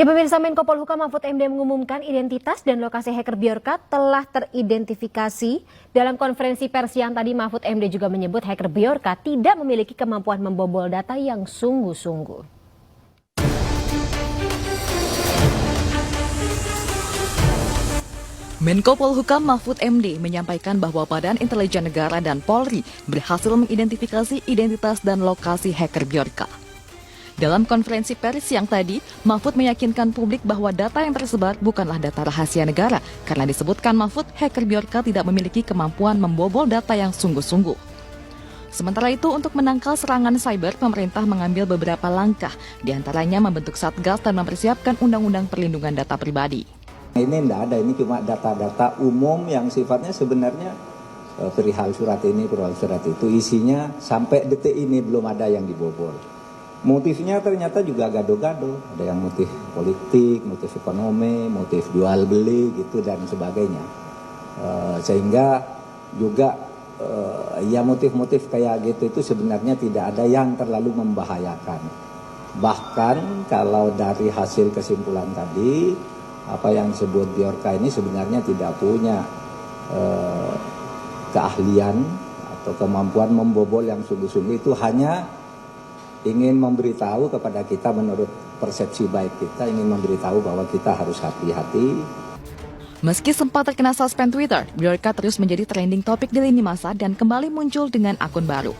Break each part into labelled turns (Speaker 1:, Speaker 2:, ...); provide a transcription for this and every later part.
Speaker 1: Ya, pemirsa, Menko Polhukam Mahfud MD mengumumkan identitas dan lokasi hacker Bjorka telah teridentifikasi. Dalam konferensi pers yang tadi, Mahfud MD juga menyebut hacker Bjorka tidak memiliki kemampuan membobol data yang sungguh-sungguh.
Speaker 2: Menko Polhukam Mahfud MD menyampaikan bahwa Badan Intelijen Negara dan Polri berhasil mengidentifikasi identitas dan lokasi hacker Bjorka. Dalam konferensi pers yang tadi, Mahfud meyakinkan publik bahwa data yang tersebar bukanlah data rahasia negara, karena disebutkan Mahfud, hacker Bjorka tidak memiliki kemampuan membobol data yang sungguh-sungguh. Sementara itu, untuk menangkal serangan cyber, pemerintah mengambil beberapa langkah, diantaranya membentuk Satgas dan mempersiapkan Undang-Undang Perlindungan Data Pribadi.
Speaker 3: Ini tidak ada, ini cuma data-data umum yang sifatnya sebenarnya perihal surat ini, perihal surat itu, isinya sampai detik ini belum ada yang dibobol. Motifnya ternyata juga gado-gado, ada yang motif politik, motif ekonomi, motif jual beli gitu dan sebagainya. Sehingga juga ya motif-motif kayak gitu itu sebenarnya tidak ada yang terlalu membahayakan. Bahkan kalau dari hasil kesimpulan tadi, apa yang disebut Bjorka ini sebenarnya tidak punya keahlian atau kemampuan membobol yang sungguh-sungguh, itu hanya ingin memberitahu kepada kita, menurut persepsi baik kita, ingin memberitahu bahwa kita harus hati-hati.
Speaker 2: Meski sempat terkena suspend Twitter, Bjorka terus menjadi trending topik di lini masa dan kembali muncul dengan akun baru.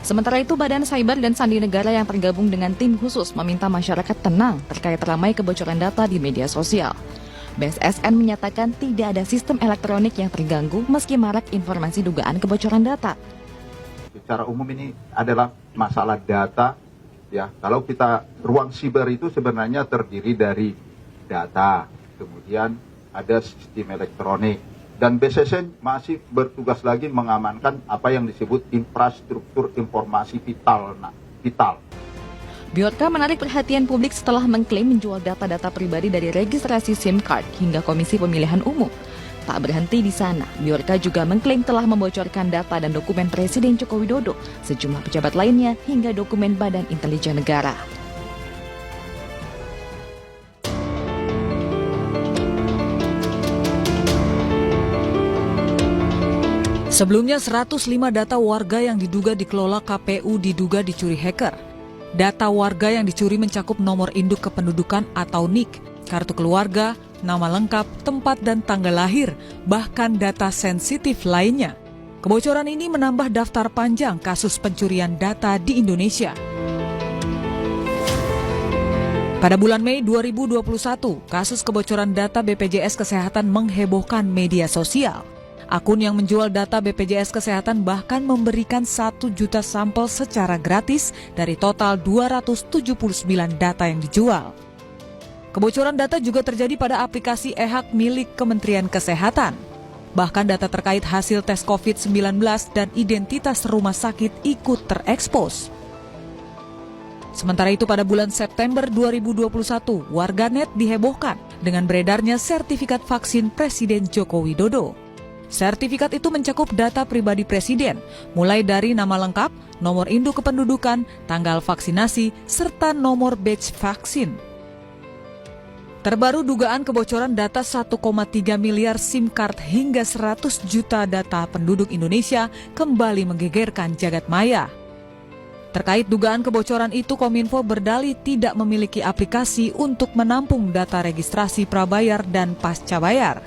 Speaker 2: Sementara itu, Badan Cyber dan Sandi Negara yang tergabung dengan tim khusus meminta masyarakat tenang terkait ramai kebocoran data di media sosial. BSSN menyatakan tidak ada sistem elektronik yang terganggu meski marak informasi dugaan kebocoran data.
Speaker 4: Secara umum ini adalah masalah data, ya. Kalau kita ruang siber itu sebenarnya terdiri dari data, kemudian ada sistem elektronik, dan BSSN masih bertugas lagi mengamankan apa yang disebut infrastruktur informasi vital.
Speaker 2: Bjorka menarik perhatian publik setelah mengklaim menjual data-data pribadi dari registrasi SIM card hingga Komisi Pemilihan Umum. Tak berhenti di sana, Bjorka juga mengklaim telah membocorkan data dan dokumen Presiden Joko Widodo, sejumlah pejabat lainnya, hingga dokumen Badan Intelijen Negara.
Speaker 5: Sebelumnya, 105 data warga yang diduga dikelola KPU diduga dicuri hacker. Data warga yang dicuri mencakup nomor induk kependudukan atau NIK, kartu keluarga, nama lengkap, tempat dan tanggal lahir, bahkan data sensitif lainnya. Kebocoran ini menambah daftar panjang kasus pencurian data di Indonesia. Pada bulan Mei 2021, kasus kebocoran data BPJS Kesehatan menghebohkan media sosial. Akun yang menjual data BPJS Kesehatan bahkan memberikan 1 juta sampel secara gratis dari total 279 data yang dijual. Kebocoran data juga terjadi pada aplikasi e-hak milik Kementerian Kesehatan. Bahkan data terkait hasil tes COVID-19 dan identitas rumah sakit ikut terekspos. Sementara itu, pada bulan September 2021, warganet dihebohkan dengan beredarnya sertifikat vaksin Presiden Joko Widodo. Sertifikat itu mencakup data pribadi Presiden, mulai dari nama lengkap, nomor induk kependudukan, tanggal vaksinasi, serta nomor batch vaksin. Terbaru dugaan kebocoran data 1,3 miliar SIM card hingga 100 juta data penduduk Indonesia kembali menggegerkan jagat maya. Terkait dugaan kebocoran itu, Kominfo berdalih tidak memiliki aplikasi untuk menampung data registrasi prabayar dan pasca bayar.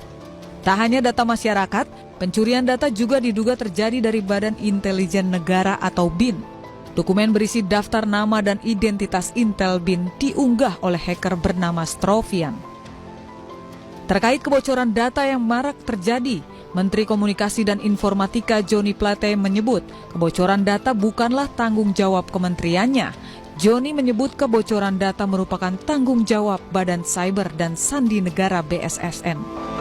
Speaker 5: Tak hanya data masyarakat, pencurian data juga diduga terjadi dari Badan Intelijen Negara atau BIN. Dokumen berisi daftar nama dan identitas Intel BIN diunggah oleh hacker bernama Strovian. Terkait kebocoran data yang marak terjadi, Menteri Komunikasi dan Informatika Joni Plate menyebut kebocoran data bukanlah tanggung jawab kementeriannya. Joni menyebut kebocoran data merupakan tanggung jawab Badan Cyber dan Sandi Negara BSSN.